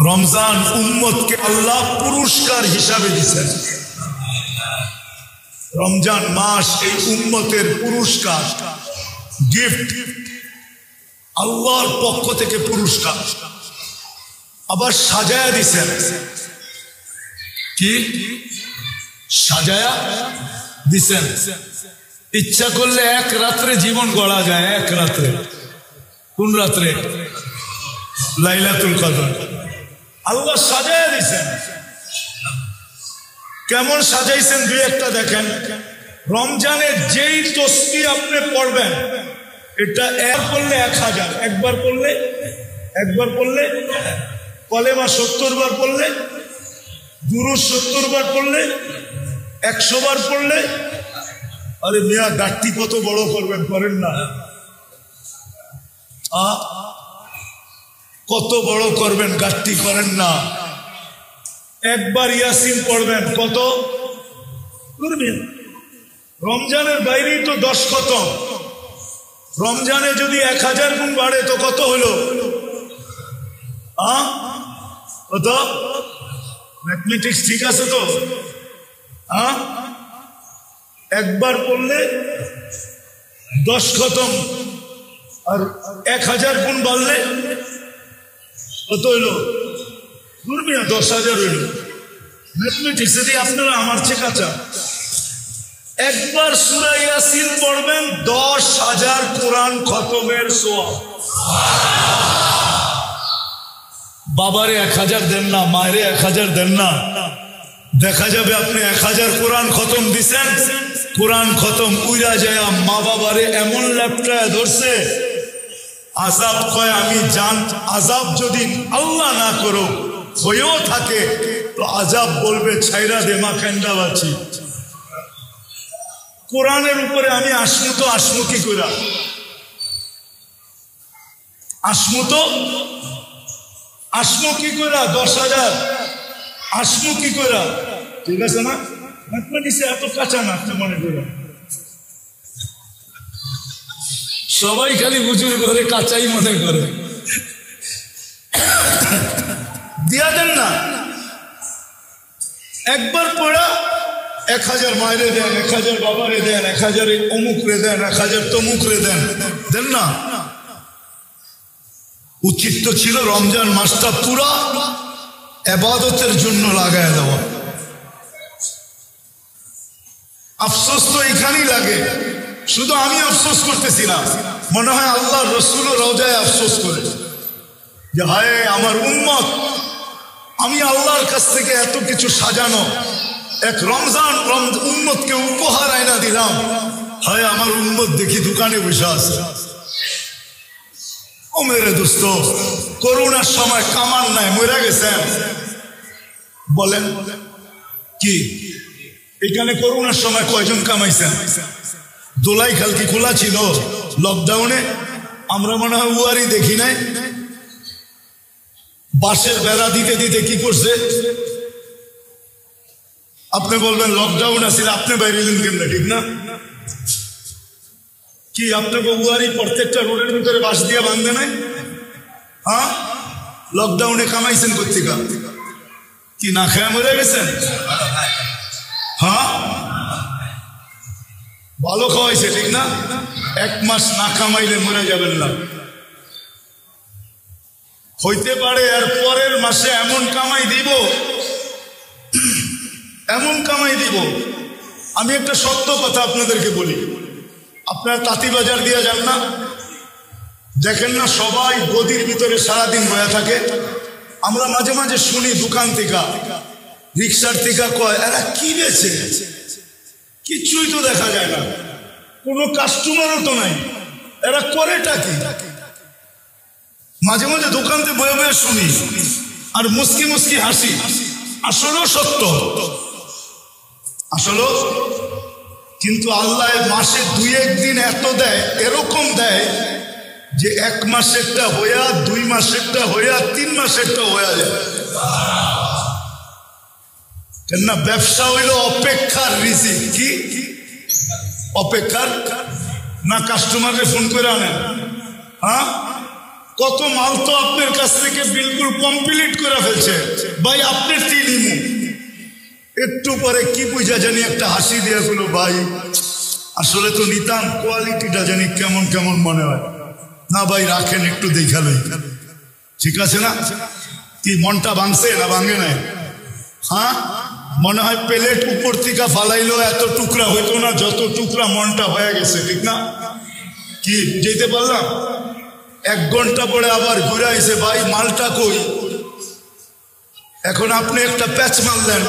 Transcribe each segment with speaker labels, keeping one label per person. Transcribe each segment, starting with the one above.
Speaker 1: রমজান উম্মতকে আল্লাহ পুরস্কার হিসাবে দিয়েছেন। রমজান মাস এই উম্মতের পুরস্কার, গিফট, আল্লাহর পক্ষ থেকে পুরস্কার। আবার সাজায়া দিছেন। কি সাজায়া দিছেন? ইচ্ছা করলে এক রাত্রে জীবন গড়া যায়। এক রাত্রে। কোন রাত্রে? লাইলাতুল কদর। আল্লাহ সাজায়া দিছেন। কেমন সাজাইছেন দুই একটা দেখেন। রমজানের যেই তসবিহ আপনি পড়বেন, এটা এক পড়লে 1000, একবার পড়লে কলেমা 70 বার পড়লে, দুরূদ 70 বার পড়লে, 100 বার পড়লে, আরে মিয়া গাঠটি কত বড় করবেন, করেন না? কত বড় করবেন, গাঠটি করেন না? একবার ইয়াসিন পড়বেন, কত করবেন? রমজানের বাইরেই তো 10 খতম। রমজানে যদি 1000 গুণ বাড়ে তো কত হলো? কত? ম্যাথমেটিক্স ঠিক আছে তো? একবার পড়লে 10 খতম, আর 1000 গুণ বাড়লে কত হইল? 10,000 হইল। ম্যাথমেটিক্স দিয়ে আপনারা আমার চেয়ে কাঁচা। একবার সূরা ইয়াসিন পড়বেন, 10,000 কোরআন খতমের সওয়াব। বাবারে 1000 দেন না, মায়েরে 1000 দেন না, দেখা যাবে আপনি 1000 কোরআন খতম দিছেন, কোরআন খতম উইরা যায় মা বাবারে এমন ল্যাপটায় ধরছে, আযাব কয় আমি জান। আযাব যদি আল্লাহ না করো হয়েও থাকে তো আযাব বলবে ছাইরা দে মা, কেন্ডা বাঁচি। কোরআনের উপরে আমি আসমু কি কইরা? আসমু কি কইরা? 10,000 আসমু কি কইরা? ঠিক আছে না? ম্যাথমেটিক্সে এত কাঁচা না আপনি মনে করেন। সবাই খালি হুজুর ঘরে কাঁচাই মনে করে। দিয়া দেন না। একবার পড়া 1000 মায়েরে দেন, 1000 বাবারে দেন, 1000 অমুক রে দেন, 1000 তমুক রে দেন, দেন না? উচিত তো ছিল রমজান মাসটা পুরা ইবাদতের জন্য লাগায় দেওয়া। আফসোস তো এখানেই লাগে। শুধু আমি আফসোস করতেছি না, মনে হয় আল্লাহ রসুল রওজায় আফসোস করে যে হায় আমার উম্মত, আমি আল্লাহর কাছ থেকে এত কিছু সাজানো এক রমজান উম্মতকে উপহার আয়না দিলাম, হায় আমার উম্মত দেখি দোকানে বসে আছে। ও মেরে দোস্ত, করোনার সময় কামান নাই, মরে গেছেন। বলেন কি এখানে করোনার সময় কয়জন কামাইছেন? দোলাই খাল কি খোলা ছিল লকডাউনে? আমরা মনে হয় উয়ারি দেখি নাই। বাঁশের বেড়া দিতে দিতে কি করছে? আপনি বলবেন লকডাউন আছে, আপনি বাইরে এলেন কেমন? ঠিক না? কি আপনাকে উয়ারি প্রত্যেকটা রোডের ভিতরে বাঁশ দিয়ে বাঁধবে নাই? লকডাউনে কামাইছেন কোথেকে? কি না খেয়ে মরে গেছেন? ভালো খাওয়াইছে, ঠিক না? 1 মাস না কামাইলে মরে যাবেন না। হইতে পারে আর পরের মাসে এমন কামাই দিব, এমন কামাই দিব। আমি একটা সত্য কথা আপনাদেরকে বলি, আপনারা তাঁতিবাজার দিয়ে যান না, দেখেন না সবাই গদির ভিতরে সারাদিন বয়া থাকে। আমরা মাঝে মাঝে শুনি দোকান থেকে, রিক্সার থেকে কয় এরা কি বেছে, কিছুই তো দেখা যায় না, কোনো কাস্টমারও তো নাই, এরা করেটা কি? মাঝে মাঝে দোকানতে বয়ে বয়ে শুনি আর মুস্কি মুস্কি হাসি। আসলেও সত্য, আসলেও। কিন্তু আল্লাহ মাসে 2-1 দিন এত দেয়, এরকম দেয় যে 1 মাসেরটা হইয়া, 2 মাসেরটা হইয়া, 3 মাসেরটা হইয়া যায়। কেননা ব্যবসা হইল অপেক্ষার রিজিক। কি অপেক্ষার? না কাস্টমারকে ফোন করে আনেন, কত মাল তো আপনার কাছ থেকে বিলকুল কমপ্লিট করে ফেলছে ভাই, আপনার তিনিমু একটু পরে কি বুঝা জানি একটা হাসি দিয়ে গেল ভাই, আসলে তো নিতাম, কোয়ালিটিটা জানি কেমন কেমন মনে হয় না ভাই, রাখেন একটু দেখালেই ঠিক আছে না? কি মনটা ভাঙছে না ভাঙে নাই? হ্যাঁ, মনে হয় প্লেট উপর থেকে ফালাইলো এত টুকরা হইতো না যত টুকরা মনটা হয়ে গেছে, ঠিক না? কি বুঝাইতে পারলাম? 1 ঘন্টা পরে আবার ঘুরে আইছে, ভাই মালটা কই? এখন আপনি একটা প্যাচ মারলেন,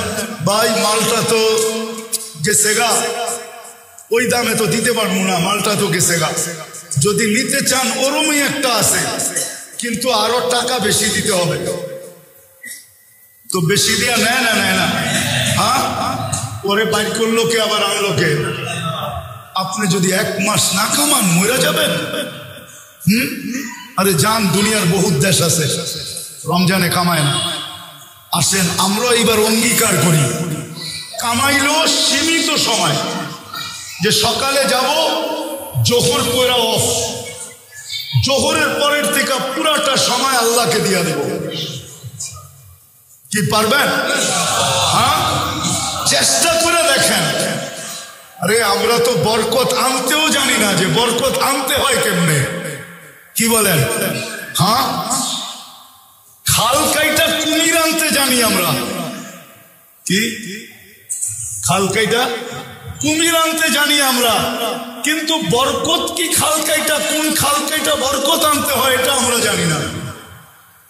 Speaker 1: ভাই মালটা তো গেছে গা, ওই দামে তো দিতে পারবো না, মালটা তো গেছে গা। যদি নিতে চান ওরমই একটা আছে, কিন্তু আরো টাকা বেশি দিতে হবে। তো বেশি দিয়া নেয় না, নেয় না? হ্যাঁ, ওরে বাইর করলো কে, আবার আনলো কে? আপনি যদি 1 মাস না কামান মরে যাবেন। আরে যান, দুনিয়ার বহুত দেশ আছে রমজানে কামায় না। আসেন আমরা এবার অঙ্গীকার করি, কামাইলো সীমিত সময়, যে সকালে যাব, জোহর পড়া অফ, জোহরের পরের থেকে পুরাটা সময় আল্লাহকে দিয়ে দেব। কি পারবেন? হ্যাঁ, চেষ্টা করে দেখেন। আরে আমরা তো বরকত আনতেও জানি না যে বরকত আনতে হয় কেমনে, কি বলেন? হ্যাঁ, খাল কাইটা কুমির আনতে জানি আমরা, কি খাল কাইটা কুমির আনতে জানি আমরা, কিন্তু বরকত কি খাল কাইটা, কোন খাল কাইটা বরকত আনতে হয় এটা আমরা জানি না।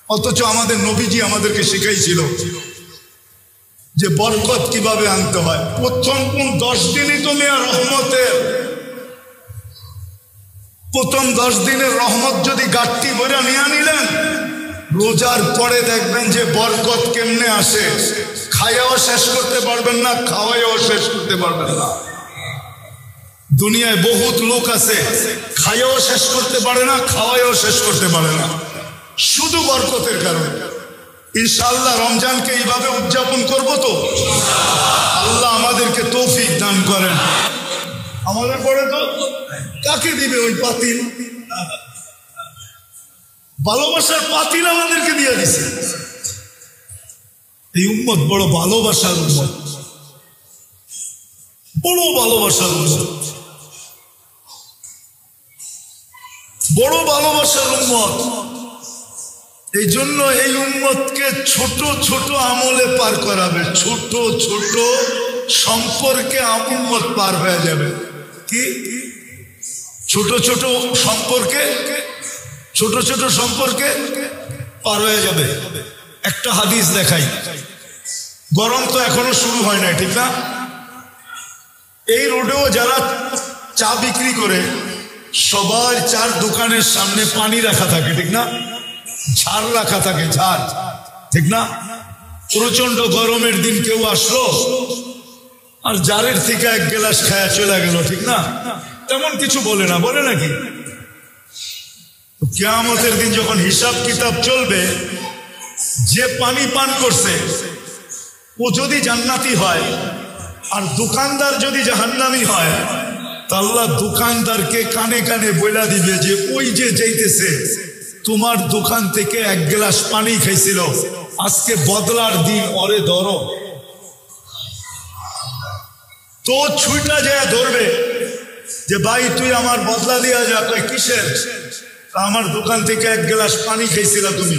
Speaker 1: অথচ আমাদের নবীজি আমাদেরকে শিখাইছিল যে বরকত কিভাবে আনতে হয়। প্রথম 10 দিনই তো মেয়া রহমতের, প্রথম 10 দিনের রহমত যদি গাঠটি ভরে নিয়ে নিলেন, রোজার পরে দেখবেন যে বরকত কেমনে আসে। খাইয়াও শেষ করতে পারবেন না, খাওয়াইও শেষ করতে পারবেন না। দুনিয়ায় বহুত লোক আছে, খাইয়াও শেষ করতে পারে না, খাওয়াইও শেষ করতে পারে না, শুধু বরকতের কারণে। ইনশাআল্লাহ রমজানকে এইভাবে উদযাপন করব তো, আল্লাহ আমাদেরকে তৌফিক দান করেন। আমাদের পরে তো কাকে দিবে ওই পাতিল? ভালোবাসার পাতিল আমাদেরকে দিয়ে দিছে। এই উম্মত বড় ভালোবাসার উম্মত, বড় ভালোবাসার উম্মত, বড় ভালোবাসার উম্মত। এই জন্য এই উম্মতকে ছোট ছোট আমলে পার করাবে, ছোট ছোট সম্পর্কে উম্মত পার হয়ে যাবে। কি ছোট ছোট সম্পর্কে, ছোট ছোট সম্পর্কে পার হয়ে যাবে। একটা হাদিস দেখাই, গরম তো এখনো শুরু হয় না, ঠিক না? এই রোডেও যারা চা বিক্রি করে, সবার চার দোকানের সামনে পানি রাখা থাকে, ঠিক না? ঝাড় রাখা থাকে, ঝাড়, ঠিক না? প্রচন্ড গরমের দিন কেউ আসলো আর জারের থেকে 1 গ্লাস খায়া চলে গেল, ঠিক না? তেমন কিছু বলে না, বলে নাকি? কিয়ামতের দিন যখন হিসাব কিতাব চলবে, যে পানি পান করছে ও যদি জান্নাতি হয় আর দোকানদার যদি জাহান্নামী হয়, তা আল্লাহ দোকানদারকে কানে কানে বইলা দিবে যে ওই যে যাইতেছে তোমার দোকান থেকে 1 গ্লাস পানি খাইছিল, আজকে বদলার দিন, ওরে ধরো। তো ছুইটা যায় ধরবে যে ভাই তুই আমার বদলা দিয়া যা। কই কিসের? আমার দোকান থেকে 1 গ্লাস পানি খাইছিলা তুমি।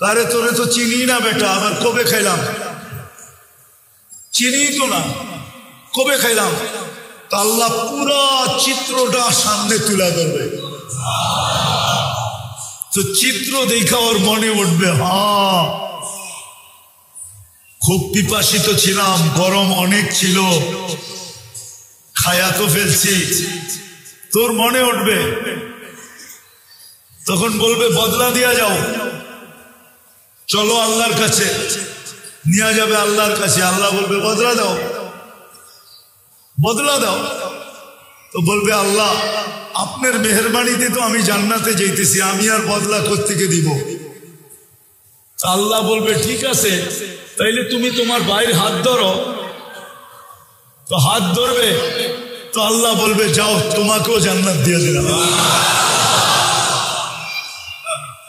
Speaker 1: আরে তোরে তো চিনি না বেটা, আবার কবে খাইলাম? চিনি তো না, কবে খাইলাম? তা আল্লাহ পুরা চিত্রটা সামনে তুলে ধরবে। তো চিত্র দেখা ওর মনে উঠবে, হ্যাঁ খুব পিপাসিত ছিলাম, গরম অনেক ছিল, খায়া তো ফেলছি। তোর মনে উঠবে, তখন বলবে বদলা দিয়া যাও, চলো আল্লাহর কাছে। নিয়ে যাবে আল্লাহর কাছে, আল্লাহ বলবে বদলা দাও, বদলা দাও। তো বলবে আল্লাহ আপনার মেহেরবানিতে তো আমি জান্নাতে যাইতেছি, আমি আর বদলা কোত্থেকে দিব? আল্লাহ বলবে ঠিক আছে, তাইলে তুমি তোমার ভাইয়ের হাত ধরো। তো হাত ধরবে, তো আল্লাহ বলবে যাও তোমাকেও জান্নাত দিয়ে দিলাম।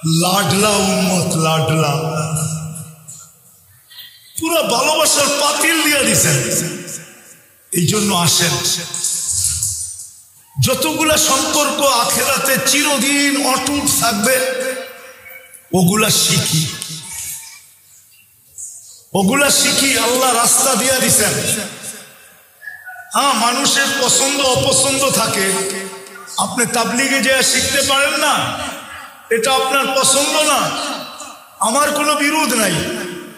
Speaker 1: লাডলা উম্মত, লাডলা, পুরো ভালোবাসার পাতিল দিয়ে দিছেন। এই জন্য আসেন, যতগুলা সম্পর্ক আখেরাতে চিরদিন অটুট থাকবে ওগুলা শিখি, ওগুলা শিখি। আল্লাহ রাস্তা দিয়ে দিছেন। হ্যাঁ, মানুষের পছন্দ অপছন্দ থাকে। আপনি তাবলিগে যে শিখতে পারেন না, এটা আপনার পছন্দ না, আমার কোনো বিরোধ নাই।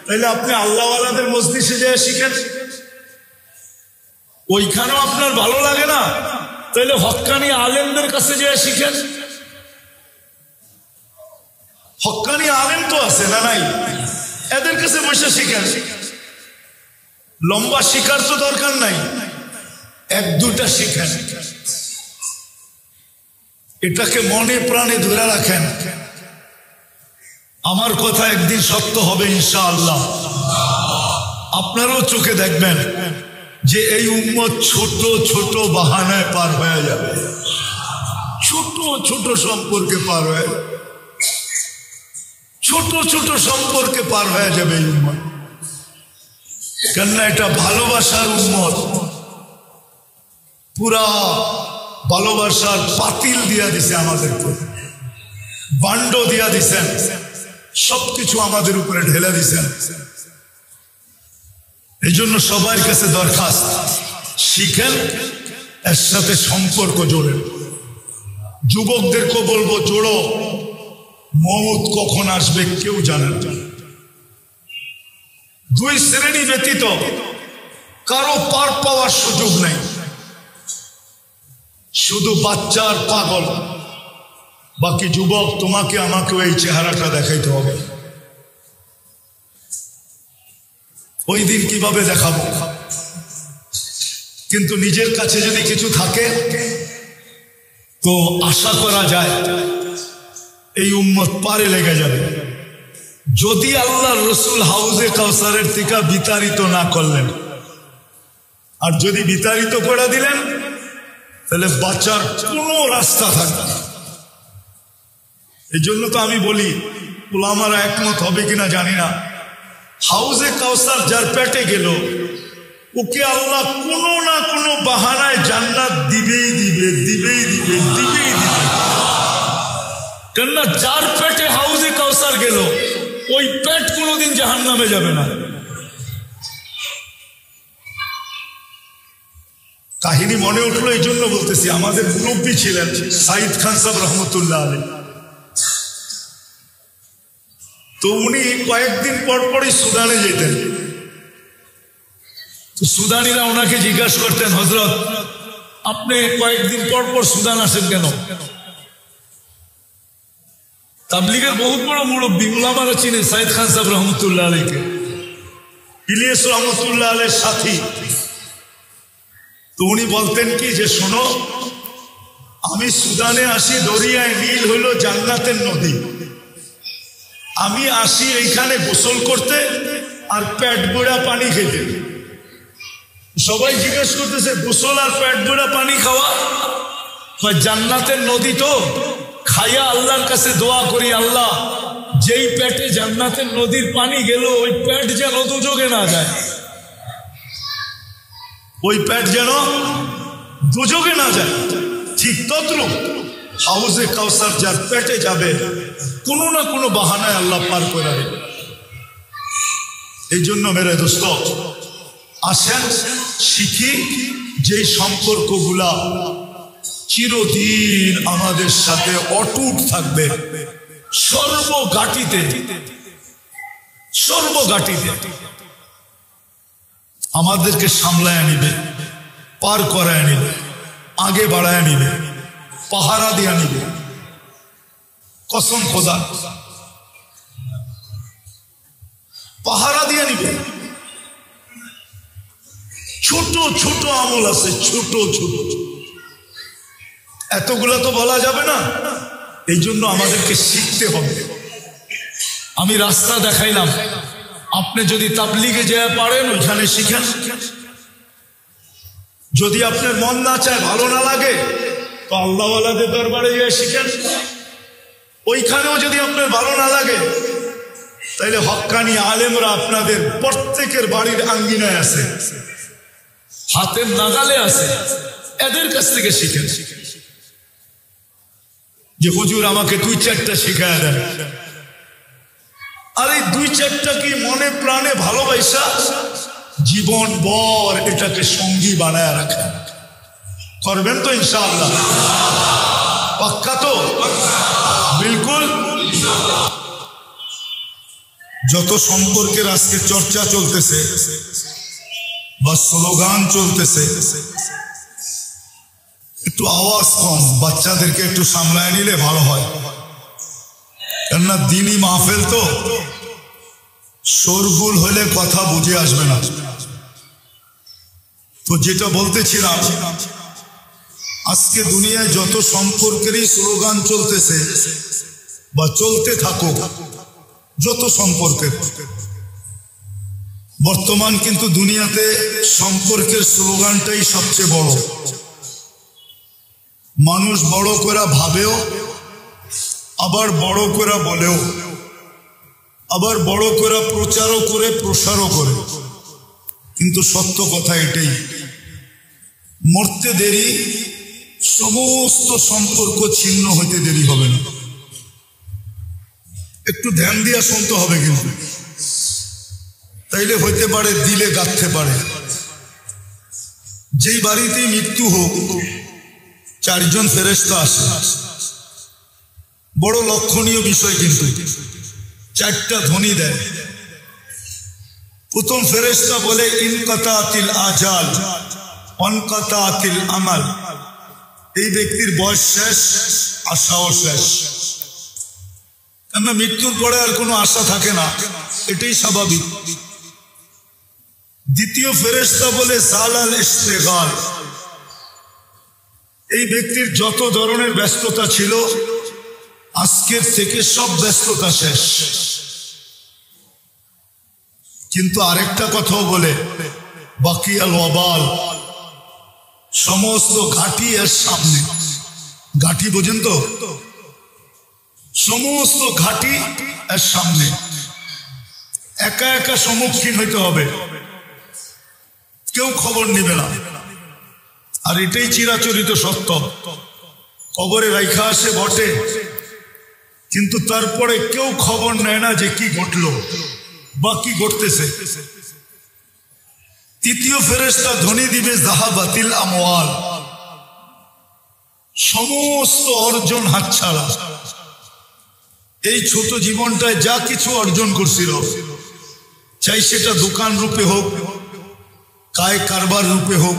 Speaker 1: তাইলে আপনি আল্লাহওয়ালাদের মজলিসে যে শিখেন, ওইখানেও আপনার ভালো লাগে না, তাইলে হক্কানি আলেমদের কাছে যে শিখেন। হক্কানি আলেম তো আছে না নাই, এদের কাছে বসে শিখেন। লম্বা শিখার তো দরকার নাই, এক দুটা শিখেন। এটাকে মনে প্রাণে ধরে রাখেন। আমার কথা একদিন সত্য হবে ইনশাআল্লাহ। আপনারাও চোখে দেখবেন যে এই উম্মত ছোট ছোট বাহানায় পার হয়ে যাবে, ছোট ছোট সম্পর্কে পার হয়ে যাবে, ছোট ছোট সম্পর্কে পার হয়ে যাবে এই উম্মত। কেননা এটা ভালোবাসার উম্মত, পুরা ভালোবাসার পাতিল দিয়া দিছে আমাদেরকে, বান্ড দিয়া দিছেন, সবকিছু আমাদের উপরে ঢেলে দিছেন। এই জন্য সবার কাছে দরখাস্ত, শিখেন, এর সাথে সম্পর্ক জোড়েন। যুবকদেরকে বলবো, জোড়ো। মওত কখন আসবে কেউ জানে না। দুই শ্রেণী ব্যতীত কারো পার পাওয়ার সুযোগ নেই। শুধু বাচ্চার পাগল, বাকি যুবক তোমাকে আমাকে এই চেহারাটা দেখাইতে হবে। ওই দিন কিভাবে দেখাবো? কিন্তু নিজের কাছে যদি কিছু থাকে তো আশা করা যায় এই উম্মত পারে লেগে যাবে। যদি আল্লাহর রসুল হাউজে কাউসারের থেকে বিতাড়িত না করলেন, আর যদি বিতাড়িত করে দিলেন তাহলে বাঁচার কোনো রাস্তা থাকবে না। এই জন্য তো আমি বলি, উলামারা একমত হবে কিনা জানি না, হাউজে কাউসার যার পেটে গেল ওকে আল্লাহ কোনো না কোনো বাহানায় জান্নাত দিবেই দিবে, দিবেই দিবে, দিবেই দিবে। কেননা যার পেটে হাউজে কাউসার গেল ওই পেট কোনোদিন জাহান্নামে যাবে না। কাহিনী মনে উঠলো এই জন্য বলতেছি। আমাদের মুরব্বী ছিলেন সাইদ খান সাহেব রহমতুল্লাহ আলাইহি। তো উনি কয়েকদিন পর পরই সুদানে যেতেন। তো সুদানিরা ওনাকে জিজ্ঞাসা করতেন, হযরত আপনি কয়েকদিন পর পর সুদান আসেন কেন? তাবলিগের বহুত বড় মুরব্বী, উলামারা চিনে সাইদ খান সাহেব রহমতুল্লাহ আলাইহিকে, ইলিয়াস রহমতুল্লাহ আলাইহির সাথী। তো উনি বলতেন কি যে, শোনো, আমি সুদানে আসি, দরিয়ায় নীল হইল জান্নাতের নদী। আমি আসি এইখানে গোসল করতে আর পেট ভরা পানি খেতে। সবাই জিজ্ঞেস করতেছে, গোসল আর পেট ভরা পানি খাওয়া? জান্নাতের নদী তো, খাইয়া আল্লাহর কাছে দোয়া করি, আল্লাহ যেই পেটে জান্নাতের নদীর পানি গেল ওই পেট যেন দুযোগে না যায়, ওই পেট যেন দুযোগে না যায়। ঠিক তদ্রুপ হাউজে কাউসার যার পেটে যাবে কোনো না কোনো বাহানায় আল্লাহ পার করে দেবে। এই জন্য মেরে দোস্ত, আসেন শিখি যেই সম্পর্কগুলা চিরদিন আমাদের সাথে অটুট থাকবে, সর্বঘাটিতে সর্বঘাটিতে আমাদেরকে সামলায় নিবে, পার করায় নিবে, আগে বাড়ায় নিবে, পাহারা দিয়া নিবে। কসম খোদা, পাহারা দিয়া নিবে। ছোট ছোট আমল আছে, ছোট ছোট, এতগুলো তো বলা যাবে না। এই জন্য আমাদেরকে শিখতে হবে। আমি রাস্তা দেখাইলাম, আপনি যদি তাবলিগে যেতে পারেন ওইখানে শিখেন। যদি আপনার মন না চায়, ভালো না লাগে, তো আল্লাহওয়ালাদের দরবারে গিয়ে শিখেন। ওইখানেও যদি আপনার ভালো না লাগে, তাইলে হক্কানি আলেমরা আপনাদের প্রত্যেকের বাড়ির আঙ্গিনায় আছে, হাতের নাগালে আছে, এদের কাছ থেকে শিখেন যে হুজুর আমাকে 2-4টা শিখায় দেন। আর এই 2-4টা কি মনে প্রাণে ভালোবাসা জীবন ভর এটাকে সঙ্গী বানায় রাখেন। করবেন তো ইনশাআল্লাহ? পাক্কা তো? বিলকুল। যত সম্পর্কের আজকে চর্চা চলতেছে বা স্লোগান চলতেছে, একটু আওয়াজ কম, বাচ্চাদেরকে একটু সামলায় নিলে ভালো হয়। কেননা দিনই মাহফিল তো, শোরগুল হলে কথা বুঝে আসবে না। তো যেটা বলতেছিলাম, আজকে দুনিয়ায় যত সম্পর্কেরই স্লোগান চলতেছে বা চলতে থাকুক, যত সম্পর্কের, বর্তমান কিন্তু দুনিয়াতে সম্পর্কের স্লোগানটাই সবচেয়ে বড়। মানুষ বড় করে ভাবেও, আবার বড় করে বলেও, আবার বড় করে প্রচারও করে, প্রসারও করে। কিন্তু সত্য কথা এটাই, মরতে দেরি, সমস্ত সম্পর্ক ছিন্ন হইতে দেরি হবে না। একটু ধ্যান দিয়ে শুনতে হবে কিন্তু, তাইলে হইতে পারে দিলে গাঁথতে পারে। যেই বাড়িতেই মৃত্যু হোক, 4 জন ফেরেশতা আসে, বড় লক্ষণীয় বিষয় কিন্তু। 4টা ধ্বনি দেয়। প্রথম ফেরেশতা বলে ইনকাতাতিল আজাল অনকাতাতিল আমাল, এই ব্যক্তির বয়স শেষ, আশাও শেষ। কেননা মৃত্যুর পরে আর কোনো আশা থাকে না, এটাই স্বাভাবিক। দ্বিতীয় ফেরেশতা বলে সালাল ইশতিগাল, এই ব্যক্তির যত ধরনের ব্যস্ততা ছিল আজকের থেকে সব ব্যস্ততা শেষ। কিন্তু আরেকটা কথাও বলে বাকিয়াল ওয়াবাল, সমস্ত ঘাটি এর সামনে। ঘাটি বোঝেন তো? সমস্ত ঘাটি এর সামনে, একা একা সম্মুখীন হইতে হবে, কেউ খবর নিবে না। আর এটাই চিরাচরিত সত্য। কবরে রাইখা আসে বটে, কিন্তু তারপরে কেউ খবর নেয় না যে কি ঘটলো বা কি ঘটতেছে। তৃতীয় ফেরেশতা ধ্বনি দিবে যাহাবাতিল আমওয়াল, সমস্ত অর্জন হাতছাড়া। এই ছোট জীবনটায় যা কিছু অর্জন করছিল, চাই সেটা দোকান রূপে হোক, কায় কারবার রূপে হোক,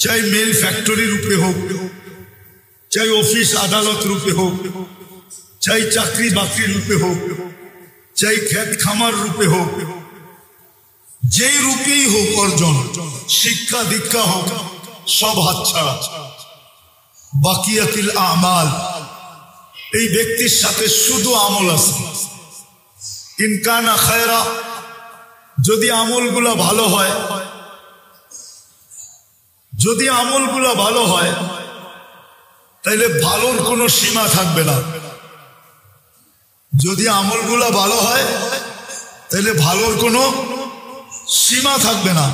Speaker 1: চাই মেল ফ্যাক্টরি রূপে হোক, চাই অফিস আদালত রূপে হোক, চাই চাকরি বাকরি রূপে হোক, চাই ক্ষেত খামার রূপে হোক, যেই রূপেই হোক অর্জন, শিক্ষা দীক্ষা হোক, সব হাতছাড়া। বাকিয়াতিল আমাল, এই ব্যক্তির সাথে শুধু আমল আছে। ইনকানা খায়রা, যদি আমলগুলা ভালো হয়, যদি আমলগুলা ভালো হয়, তাইলে ভালোর কোনো সীমা থাকবে না। যদি আমলগুলা ভালো হয়, তাহলে ভালোর কোনো সীমা থাকবে না।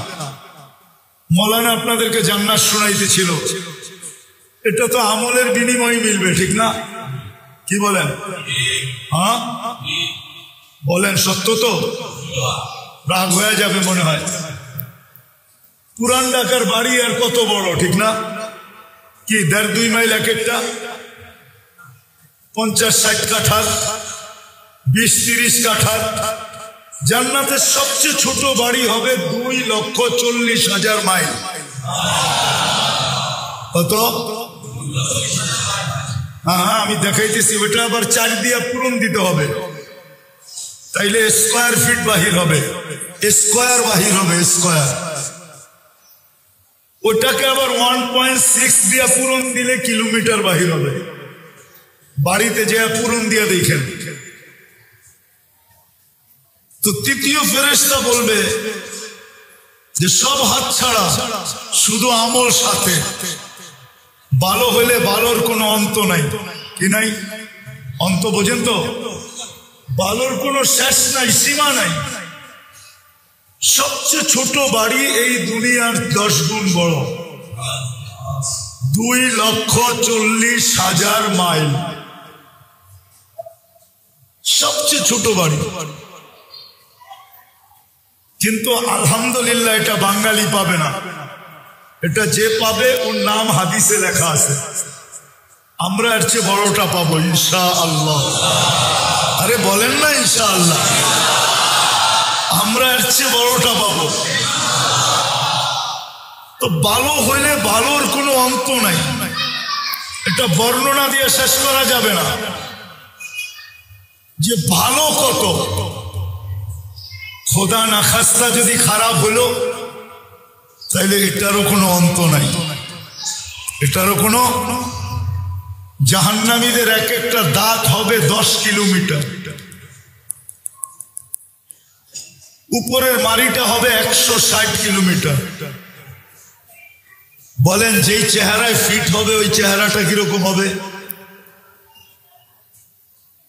Speaker 1: মৌলানা আপনাদেরকে জান্নাত শোনাইতেছিল, এটা তো আমলের বিনিময়ে মিলবে, ঠিক না? কি বলেন? হ্যাঁ বলেন, সত্য তো? রাগ হয়ে যাবে মনে হয়। পুরান ঢাকার বাড়ি আর কত বড়, ঠিক না? কি 1.5-2 মাইল এক একটা, 50-60 কাঠার, 20-30 কাঠার। জান্নাতের সবচেয়ে ছোট বাড়ি হবে 2,40,000 মাইল। কত? হ্যাঁ, আমি দেখাইতেছি। ওইটা আবার 4 দিয়ে পূরণ দিতে হবে, তাইলে স্কোয়ার ফিট বাহির হবে, স্কোয়ার বাহির হবে, স্কোয়ার। ওটাকে আবার 1.6 দিয়ে পূরণ দিলে কিলোমিটার বাহির হবে। বাড়িতে যে পূরণ দিয়ে দেখেন। তো তৃতীয় ফেরেশতা বলবে যে সব হাতছাড়া, শুধু আমল সাথে। ভালো হলে ভালোর কোনো অন্ত নাই, কি নাই? অন্ত বোঝেন তো? ভালোর কোনো শেষ নাই, সীমা নাই। সবচেয়ে ছোট বাড়ি এই দুনিয়ার 10 গুণ বড়, 2,40,000 মাইল। সবচেয়ে ছোট বাড়ি, কিন্তু আলহামদুলিল্লাহ এটা বাঙালি পাবে না। এটা যে পাবে ওর নাম হাদিসে লেখা আছে। আমরা এর চেয়ে বড়টা পাবো ইনশাআল্লাহ। আরে বলেন না ইনশাআল্লাহ, আমরা এর চেয়ে বড়টা পাবো। তো ভালো হইলে ভালোর কোনো অন্ত নাই, এটা বর্ণনা দিয়ে শেষ করা যাবে না যে ভালো কত। খোদা না খাস্তা যদি খারাপ হলো তাহলে এটারও কোনো অন্ত নাই, এটারও কোনো। জাহান্নামীদের এক একটা দাঁত হবে 10 কিলোমিটার, উপরের মারিটা হবে 160 কিলোমিটার। বলেন যেই চেহারায় ফিট হবে ওই চেহারাটা কিরকম হবে?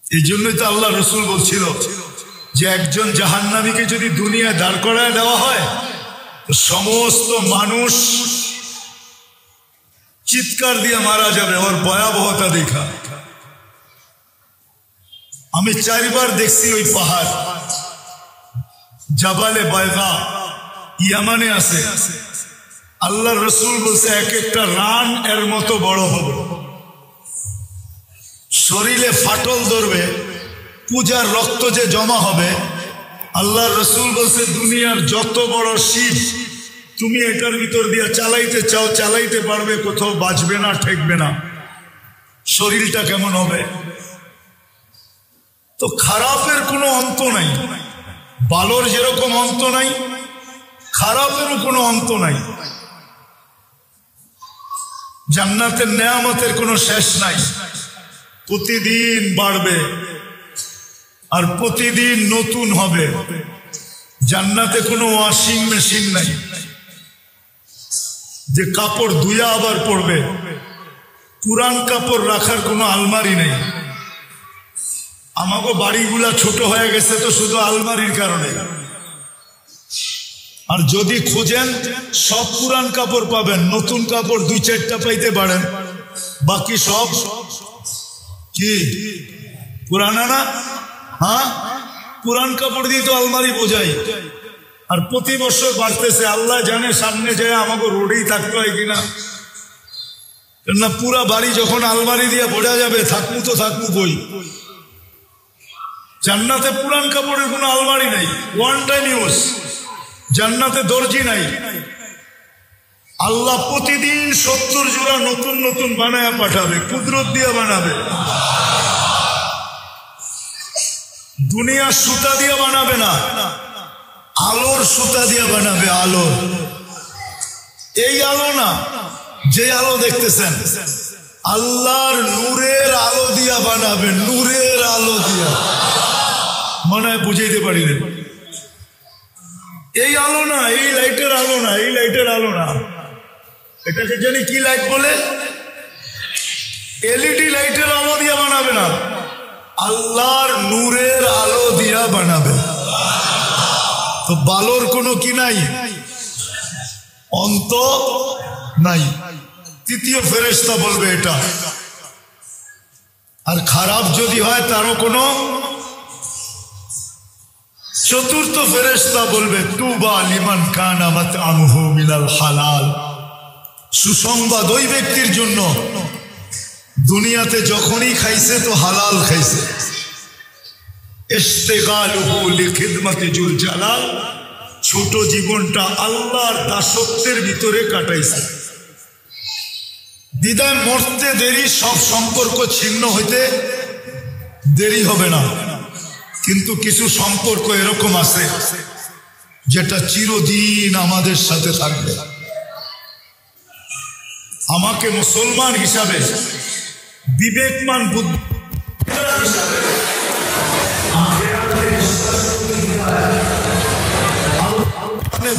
Speaker 1: এই জন্যই তো আল্লাহ রসুল বলছিল যে একজন জাহান্নামীকে যদি দুনিয়ায় দাঁড় করায় দেওয়া হয় তো সমস্ত মানুষ চিৎকার দিয়ে মারা যাবে, ওর ভয়াবহতা দেখা। আমি 4 বার দেখছি ওই পাহাড়, জাবালে বাইদা, ইয়ামানে আছে। আল্লাহ রসুল বলছে এক একটা রান এর মতো বড় হবে, শরীরে ফাটল ধরবে, পূজার রক্ত যে জমা হবে। আল্লাহ রসুল বলছে দুনিয়ার যত বড় শিব তুমি এটার ভিতর দিয়ে চালাইতে চাও, চালাইতে পারবে, কোথাও বাঁচবে না, ঠেকবে না। শরীরটা কেমন হবে? তো খারাপের কোনো অন্ত নাই, ভালোর যেরকম অন্ত নাই খারাপেরও কোনো অন্ত নাই। জান্নাতের নেয়ামতের কোনো শেষ নাই, প্রতিদিন বাড়বে আর প্রতিদিন নতুন হবে। জান্নাতে কোনো ওয়াশিং মেশিন নাই যে কাপড় ধুইয়া আবার পরবে, পুরান কাপড় রাখার কোনো আলমারি নেই। আমাকে বাড়িগুলা ছোট হয়ে গেছে তো শুধু আলমারির কারণে। আর যদি খোঁজেন সব পুরান কাপড় পাবেন, নতুন কাপড় 2-4টা পাইতে পারেন, বাকি সব কি পুরানা না? হ্যাঁ, পুরান কাপড় দিয়ে তো আলমারি বোঝাই। আর প্রতি বছর বাড়তেছে, আল্লাহ জানে সামনে যায় আমাকে রোডেই থাকতে হয় কিনা। না পুরা বাড়ি যখন আলমারি দিয়ে বোঝা যাবে, থাকবো তো থাকবো বই। জান্নাতে পুরান কাপড়ের কোনো আলমারি নাই, ওয়ান টাইম ইউজ। জান্নাতে দর্জি নাই। আল্লাহ প্রতিদিন 70 জোড়া নতুন নতুন বানায় পাঠাবে, কুদরত দিয়ে বানাবে। দুনিয়া সুতা দিয়ে বানাবে না, আলোর সুতা দিয়ে বানাবে। আলোর এই আলো না, যে আলো দেখতেছেন আল্লাহর নূরের আলো দিয়া বানাবে, নূরের আলো দিয়া। মনে হয় বুঝাইতে পারি না। এই আলো না, এই লাইটের আলো না, এই লাইটের আলো না, এটাকে জানি কি লাইট বলে, এলইডি লাইটের আলো দিয়া বানাবে না, আল্লাহর নূরের আলো দিয়া বানাবে। তো বালোর কোনো কি নাই, অন্ত নাই। তৃতীয় ফেরেশতা বলবে এটা। আর খারাপ যদি হয় তারও কোনো। চতুর্থ ফেরেশতা বলবে তুবা লিমান কানা মাতআমুহু মিনাল হালাল। সুসংবাদ ওই ব্যক্তির জন্য দুনিয়াতে যখনই খাইছে তো হালাল খাইছে। ইশতিগালুহু লিখিদমাতি জুল জালাল, ছোট জীবনটা আল্লাহর দাসত্বের ভিতরে কাটাইছে। বিদায় মরতে দেরি, সব সম্পর্ক ছিন্ন হইতে দেরি হবে না। কিন্তু কিছু সম্পর্ক এরকম আছে যেটা চিরদিন আমাদের সাথে থাকবে। আমাকে মুসলমান হিসাবে, বিবেকমান বুদ্ধি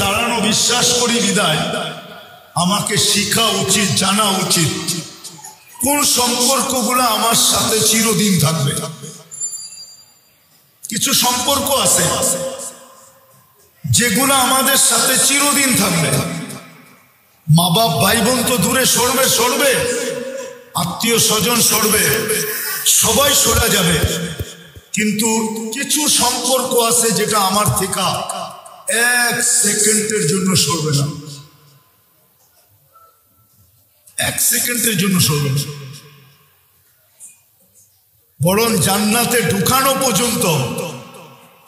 Speaker 1: দাঁড়ানো বিশ্বাস করি বিদায় আমাকে শিখা উচিত, জানা উচিত কোন সম্পর্কগুলো আমার সাথে চিরদিন থাকবে। কিছু সম্পর্ক আছে যেগুলো আমাদের সাথে চিরদিন থাকবে। মা বাপ ভাই বোন তো দূরে সরবে, আত্মীয় স্বজন সরবে, সবাই সরে যাবে, কিন্তু কিছু সম্পর্ক আছে যেটা আমার থেকে 1 সেকেন্ডের জন্য সরবে না, 1 সেকেন্ডের জন্য সরবে না। বরং জান্নাতে ঢুকানো পর্যন্ত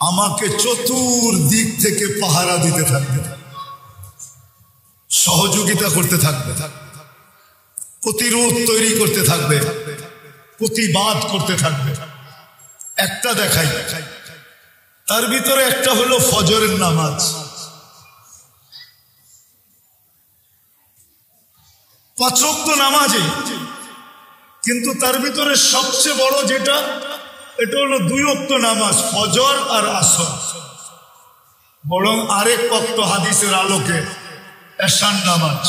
Speaker 1: আমাকে চতুর্দিক থেকে পাহারা দিতে থাকবে, সহযোগিতা করতে থাকবে, প্রতিরোধ তৈরি করতে থাকবে, প্রতিবাদ করতে থাকবে। একটা দেখাই, তার ভিতরে একটা হলো ফজরের নামাজ। 5 ওয়াক্ত নামাজে, কিন্তু তার ভিতরে সবচেয়ে বড় যেটা, এটা হলো 2 ওয়াক্ত নামাজ, ফজর আর আসর। বরং আরেক ওয়াক্ত হাদিসের আলোকে এশার নামাজ।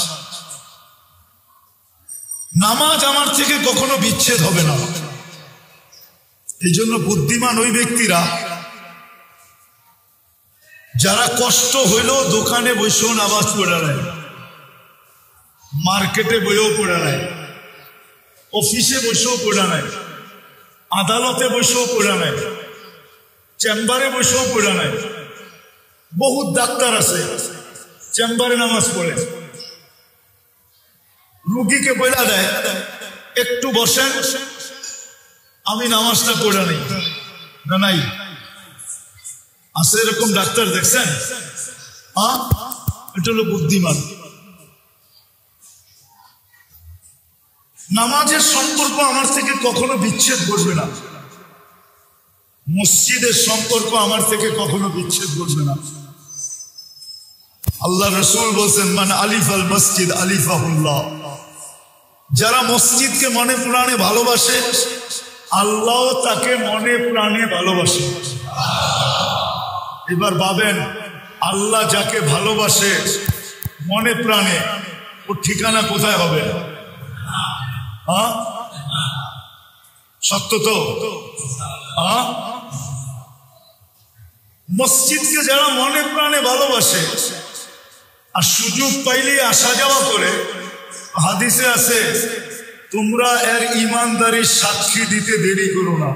Speaker 1: নামাজ আমার থেকে কখনো বিচ্ছেদ হবে না। এই জন্য বুদ্ধিমান ওই ব্যক্তিরা যারা কষ্ট হইলেও দোকানে বসেও নামাজ পড়ে নেয়, মার্কেটে বইও পড়ে নেয়, অফিসে বসেও পড়ে নেয়, আদালতে বসেও পড়ে নেয়, চেম্বারে বসেও পড়ে নেয়। বহুত ডাক্তার আছে চেম্বারে নামাজ পড়ে, রুগীকে বলে দেয় একটু বসেন, আমি নামাজটা পড়ে নেই। না নাই আছে এরকম ডাক্তার দেখছেন? এটা হলো বুদ্ধিমান। নামাজের সম্পর্ক আমার থেকে কখনো বিচ্ছেদ করবে না, মসজিদের সম্পর্ক আমার থেকে কখনো বিচ্ছেদ করবে না। আল্লাহ রসুল বলছেন, মান আলিফ আল মসজিদ আলিফাহুল্লাহ। যারা মসজিদকে মনে প্রাণে ভালোবাসে, আল্লাহ তাকে মনে প্রাণে ভালোবাসে। এবার ভাবেন, আল্লাহ যাকে ভালোবাসে মনে প্রাণে, ওর ঠিকানা কোথায় হবে? সত্য তো? মসজিদকে যারা মনে প্রাণে ভালোবাসে আর সুযোগ পাইলেই আসা যাওয়া করে, হাদিসে আছে, তোমরা এর ইমানদারির সাক্ষী দিতে দেরি করো না,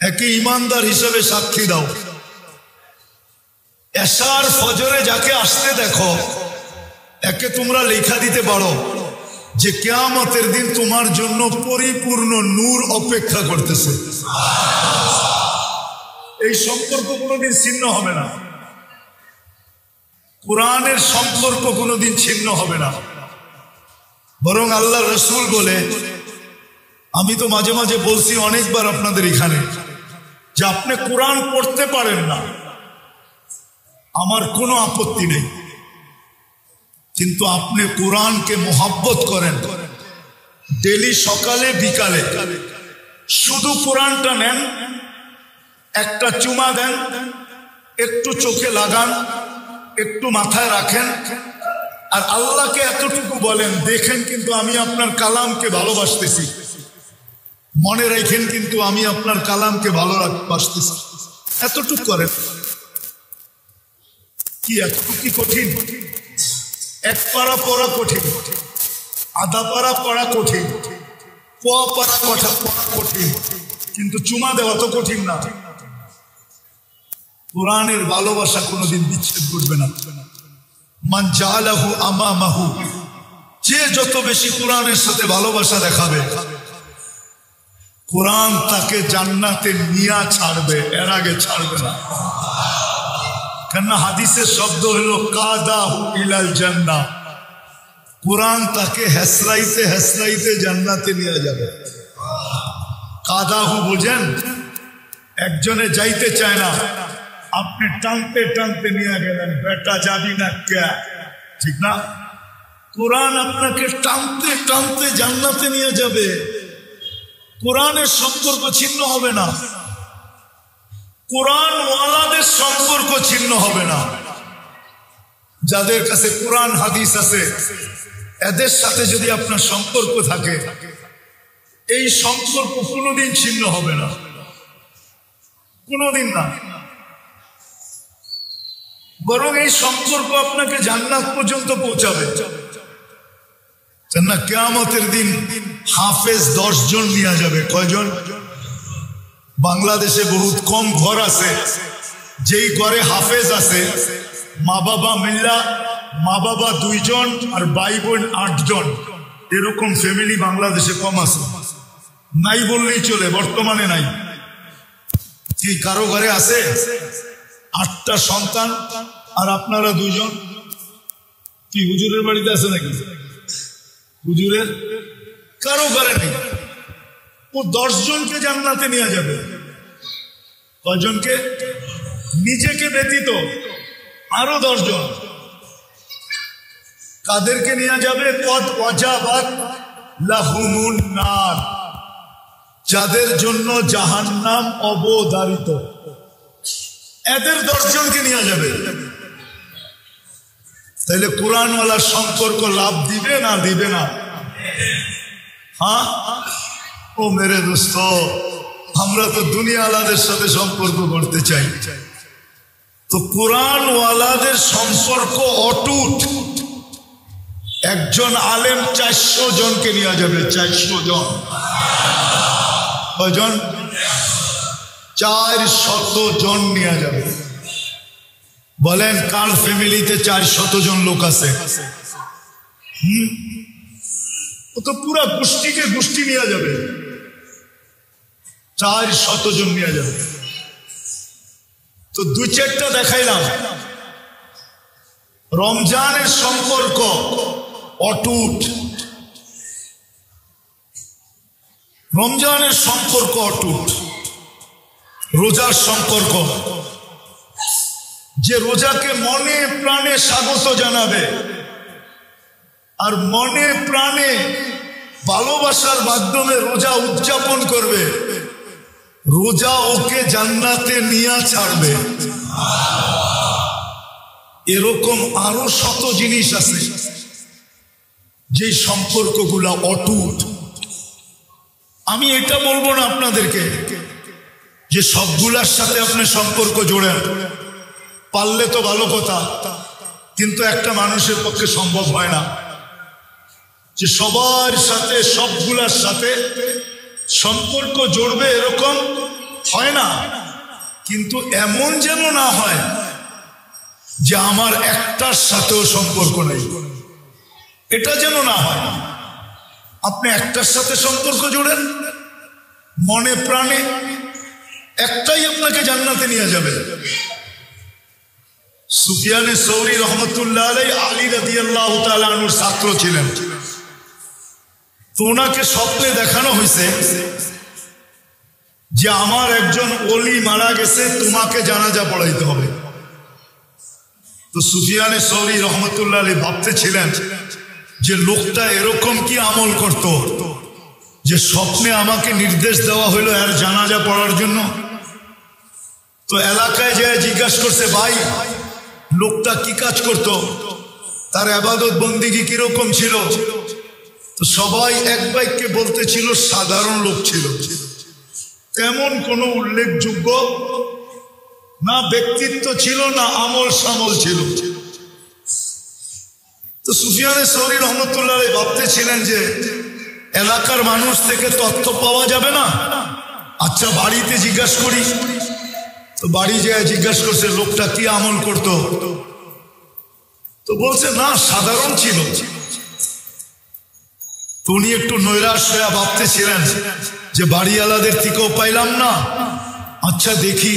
Speaker 1: একে ইমানদার হিসেবে সাক্ষী দাও। এশার ফজরে যাকে আসতে দেখো, একে তোমরা লেখা দিতে পারো যে কিয়ামতের দিন তোমার জন্য পরিপূর্ণ নূর অপেক্ষা করতেছে। এই সম্পর্ক কোনোদিন ছিন্ন হবে না, কোরআনের সম্পর্ক কোনোদিন ছিন্ন হবে না। বরং আল্লাহ রসুল বলে, আমি তো মাঝে মাঝে বলছি অনেকবার আপনাদের এখানে, যে আপনি কোরআন পড়তে পারেন না, আমার কোনো আপত্তি নেই, কিন্তু আপনি কোরআনকে মোহাব্বত করেন, ডেলি সকালে বিকালে শুধু কোরআনটা নেন, একটা চুমা দেন, একটু চোখে লাগান, একটু মাথায় রাখেন, আর আল্লাহকে এতটুকু বলেন, দেখেন কিন্তু আমি আপনার কালামকে ভালোবাসতেছি, মনে রাখেন কিন্তু আমি আপনার কালামকে ভালোবাসতেছি। এতটুকু করেন। কি এতটুকু কি কঠিন? 1 পারা পড়া কঠিন, আধা পারা পড়া কঠিন, পোয়া পারা পড়া কঠিন, কিন্তু চুমা দেওয়া তো কঠিন না। কোরআনের ভালোবাসা কোনোদিন বিচ্ছেদ করবে না। মান জালাহু আমামাহু, যে যত বেশি কোরআনের সাথে ভালোবাসা দেখাবে, কোরআন তাকে জান্নাতে নিয়ে ছাড়বে, এর আগে ছাড়বে না। কেননা হাদিসের শব্দ হলো কাদাহু ইলাল জান্নাহ, কোরআন তাকে হেসরাইতে হেসরাইতে জান্নাতে নিয়ে যাবে। কাদাহু বোঝেন? একজনে যাইতে চায় না, আপনি টানতে টানতে নিয়ে গেলেন, বেটা যাবি না কে? ঠিক না? কোরআন আপনাকে টানতে টানতে জান্নাতে নিয়ে যাবে। কোরআনের সম্পর্ক ছিন্ন হবে না, কোরআন ওয়ালাদের সম্পর্ক ছিন্ন হবে না। যাদের কাছে কোরআন হাদিস আছে, এদের সাথে যদি আপনার সম্পর্ক থাকে, এই সম্পর্ক কোনোদিন ছিন্ন হবে না, কোনোদিন না, বরং এই সম্পর্ক আপনাকে জান্নাত পর্যন্ত পৌঁছাবে। না, কিয়ামতের দিন হাফেজ 10 জন নিয়ে যাবে। কয়জন? বাংলাদেশে বহুত কম ঘর আছে যেই ঘরে হাফেজ আছে, মা বাবা মিল্লা, মা বাবা 2 জন আর ভাই বোন 8 জন, এরকম ফ্যামিলি বাংলাদেশে কম আছে। নাই বললেই চলে, বর্তমানে নাই। কি কারো ঘরে আছে 8টা সন্তান আর আপনারা 2 জন? কি হুজুরের বাড়িতে আছে নাকি? হুজুরের কারো ঘরে নেই। ও 10 জনকে জান্নাতে নিয়ে যাবে। কয়জনকে? নিজেকে ব্যতীত আরো 10 জন। কাদেরকে নিয়ে যাবে? কদ ওয়াজাবাত লাহুমুন নার, যাদের জন্য জাহান্নাম অবধারিত, এদের 10 জনকে নিয়ে যাবে। তাহলে কোরআনওয়ালার সম্পর্ক লাভ দিবে না দিবে না? হ্যাঁ, ও মেরে দোস্ত, আমরা তো দুনিয়াওয়ালাদের সাথে সম্পর্ক করতে চাই, তো কোরআনওয়ালাদের সম্পর্ক অটুট। একজন আলেম 400 জনকে নিয়ে যাবে। 400 জন। কয়জন? 400 জন নিয়ে যাবে। বলেন কার ফ্যামিলিতে 400 জন লোক আছে? ও তো পুরা গোষ্ঠীকে গোষ্ঠী নিয়ে যাবে। 400 জন নিয়ে যাবে। তো 2-4টা দেখাইলাম। রমজানের সম্পর্ক অটুট, রমজানের সম্পর্ক অটুট। রোজার সম্পর্ক, যে রোজাকে মনে প্রাণে স্বাগত জানাবে আর মনে প্রাণে ভালোবাসার মাধ্যমে রোজা উদযাপন করবে, রোজা ওকে জান্নাতে নিয়ে ছাড়বে। এরকম আরো শত জিনিস আছে যে সম্পর্কগুলা অটুট। আমি এটা বলবো না আপনাদেরকে যে সবগুলার সাথে আপনি সম্পর্ক জোড়েন, পারলে তো ভালো কথা, কিন্তু একটা মানুষের পক্ষে সম্ভব হয় না যে সবার সাথে সবগুলার সাথে সম্পর্ক জড়বে, এরকম হয় না। কিন্তু এমন যেন না হয় যে আমার একটার সাথেও সম্পর্ক নেই, এটা যেন না হয়। আপনি একটার সাথে সম্পর্ক জোড়েন মনে প্রাণে, একটাই আপনাকে জান্নাতে নিয়ে যাবে। সুফিয়ানে সৌরি রহমতুল্লাহ আলাইহি আলী রাদিয়াল্লাহু তাআলা আনহুর ছাত্র ছিলেন। তো ওনাকে স্বপ্নে দেখানো হয়েছে যে আমার একজন ওলি মারা গেছে, তোমাকে জানাজা পড়াইতে হবে। তো সুফিয়ানে সৌরি রহমতুল্লাহ আলাইহি ভাবতেছিলেন যে লোকটা এরকম কি আমল করত যে স্বপ্নে আমাকে নির্দেশ দেওয়া হইলো এর জানাজা পড়ার জন্য। তো এলাকায় যায় জিজ্ঞাসা করছে, ভাই লোকটা কি কাজ করত, তার ইবাদত বন্দেগী কিরকম ছিল? তো সবাই এক বাক্যে বলতেছিল সাধারণ লোক ছিল, তেমন কোনো উল্লেখযোগ্য না ব্যক্তিত্ব ছিল না আমল সামল ছিল। তো সুফিয়ানে সৌরি রহমতুল্লাহ আলাইহি ভাবতেছিলেন যে এলাকার মানুষ থেকে তথ্য পাওয়া যাবে না, আচ্ছা বাড়িতে জিজ্ঞাসা করি। তো বাড়ি যায় জিজ্ঞাসা করছে লোকটা কি আমল করত। তো বলছে না সাধারণ ছিল। তো উনি একটু নৈরাশ হয়ে ভাবতেছিলেন যে বাড়িওয়ালাদের থেকেও পাইলাম না, আচ্ছা দেখি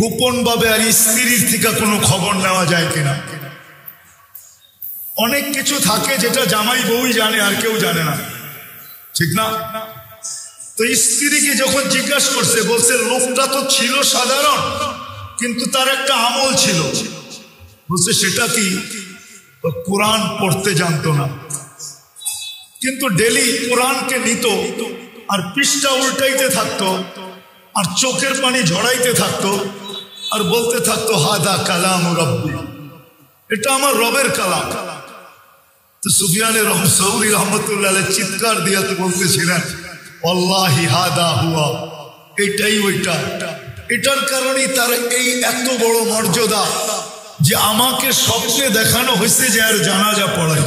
Speaker 1: গোপন ভাবে আর স্ত্রীর থেকে কোনো খবর নেওয়া যায় কিনা। অনেক কিছু থাকে যেটা জামাই বউই জানে আর কেউ জানে না, ঠিক না? তো স্ত্রীকে যখন জিজ্ঞাসা করছে, বলছে লোকটা তো ছিল সাধারণ কিন্তু তার একটা আমল ছিল। বলছে সেটা কি? কোরআন পড়তে জানতো না, কিন্তু ডেলি কোরআনকে নিত আর পৃষ্ঠা উল্টাইতে থাকতো আর চোখের পানি ঝরাইতে থাকতো আর বলতে থাকতো হাদা কালাম রব্বি, এটা আমার রবের কালাম। তো সুফিয়ান সৌরি রহমতুল্লাহ আলাইহি চিৎকার দিয়া তো বলতেছিলেন, আল্লাহি হাদা হুয়া, এটাই ওইটা। এটার কারণেই তার এই এত বড় মর্যাদা যে আমাকে স্বপ্নে দেখানো হয়েছে যে আর জানাজা পড়াই।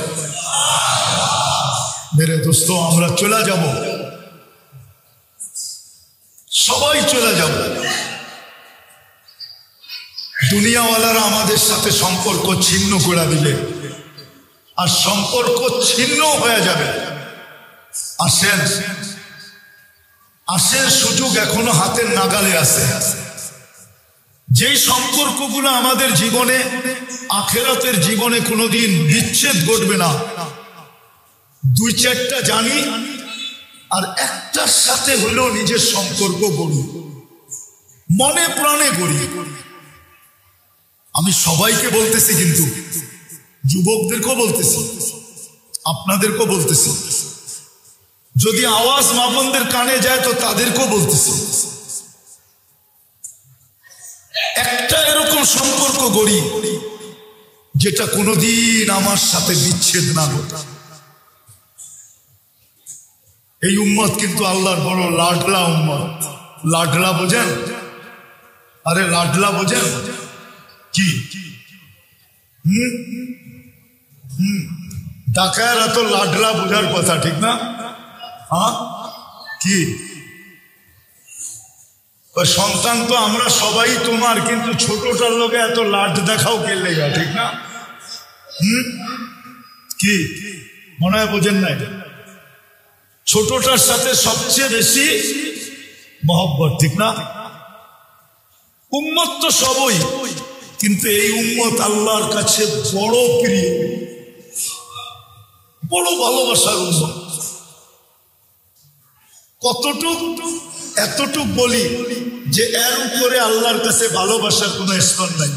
Speaker 1: মেরে দোস্ত, আমরা চলে যাব, সবাই চলে যাব। দুনিয়াওয়ালারা আমাদের সাথে সম্পর্ক ছিন্ন করে দিবে, আর সম্পর্ক ছিন্ন হয়ে যাবে। আসেন আসেন, সুযোগ এখনো হাতের নাগালে আছে। যেই সম্পর্কগুলো আমাদের জীবনে, আখেরাতের জীবনে কোনোদিন বিচ্ছেদ ঘটবে না, দুই চারটা জানি, আর একটার সাথে হলেও নিজের সম্পর্ক গড়ি, মনে প্রাণে গড়ি। আমি সবাইকে বলতেছি, কিন্তু যুবকদেরকেও বলতেছি, আপনাদেরকেও বলতেছি। যদি আওয়াজ মা বোনদের কানে যায় তো তাদেরকেও বলতেছি, একটা এরকম সম্পর্ক গড়ি যেটা কোনোদিন আমার সাথে বিচ্ছেদ না ঘটে। এই উম্মত কিন্তু আল্লাহর বড় লাডলা উম্মত। লাডলা বোঝেন? আরে লাডলা বোঝেন কি? ডাকায়রা তো লাডলা বোঝার কথা, ঠিক না? হ্যাঁ, কি সন্তান তো আমরা সবাই তোমার, কিন্তু ছোটটার লোকে এত লাড দেখাও কে লেগা, ঠিক না? কি মনে হয় বোঝেন নাই? ছোটটার সাথে সবচেয়ে বেশি মহব্বত, ঠিক না? উম্মত তো সবই, কিন্তু এই উম্মত আল্লাহর কাছে বড় প্রিয়, বড় ভালোবাসার উম্মত। কতটুক? এতটুক বলি যে এর উপরে আল্লাহর কাছে ভালোবাসার কোনো স্তর নাই।